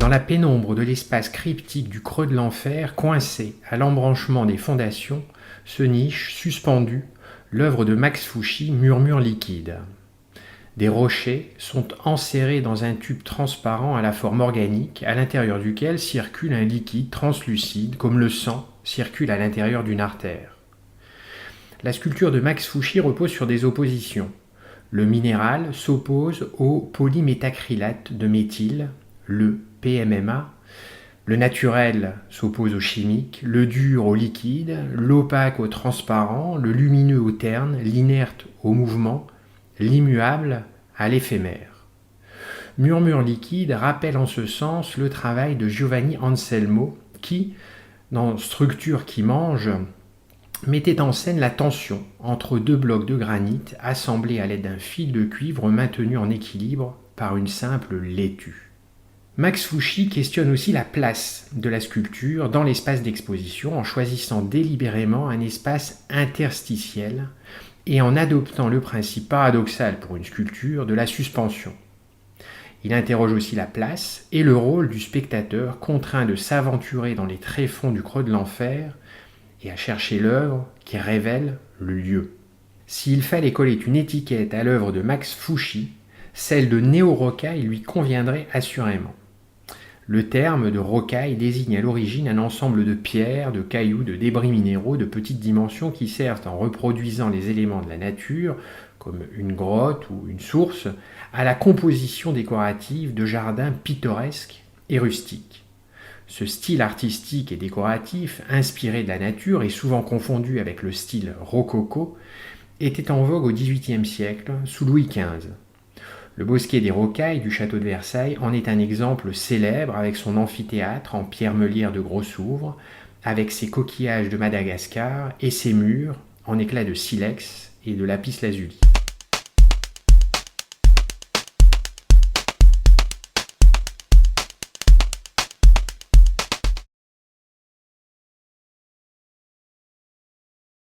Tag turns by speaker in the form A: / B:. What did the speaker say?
A: Dans la pénombre de l'espace cryptique du creux de l'enfer, coincé à l'embranchement des fondations, se niche, suspendue, l'œuvre de Max Fouchy, Murmure liquide. Des rochers sont enserrés dans un tube transparent à la forme organique, à l'intérieur duquel circule un liquide translucide, comme le sang circule à l'intérieur d'une artère. La sculpture de Max Fouchy repose sur des oppositions. Le minéral s'oppose au polyméthacrylate de méthyle, le PMMA. Le naturel s'oppose au chimique, le dur au liquide, l'opaque au transparent, le lumineux au terne, l'inerte au mouvement, l'immuable à l'éphémère. Murmure liquide rappelle en ce sens le travail de Giovanni Anselmo qui, dans Structure qui mange, mettait en scène la tension entre deux blocs de granit assemblés à l'aide d'un fil de cuivre maintenu en équilibre par une simple laitue. Max Fouchy questionne aussi la place de la sculpture dans l'espace d'exposition en choisissant délibérément un espace interstitiel et en adoptant le principe paradoxal pour une sculpture de la suspension. Il interroge aussi la place et le rôle du spectateur contraint de s'aventurer dans les tréfonds du creux de l'enfer et à chercher l'œuvre qui révèle le lieu. S'il fallait coller une étiquette à l'œuvre de Max Fouchy, celle de néo-rocaille lui conviendrait assurément. Le terme de rocaille désigne à l'origine un ensemble de pierres, de cailloux, de débris minéraux de petites dimensions qui servent en reproduisant les éléments de la nature, comme une grotte ou une source, à la composition décorative de jardins pittoresques et rustiques. Ce style artistique et décoratif, inspiré de la nature et souvent confondu avec le style rococo, était en vogue au XVIIIe siècle, sous Louis XV. Le bosquet des Rocailles du château de Versailles en est un exemple célèbre avec son amphithéâtre en pierre meulière de Grossouvre, avec ses coquillages de Madagascar et ses murs en éclats de silex et de lapis lazuli.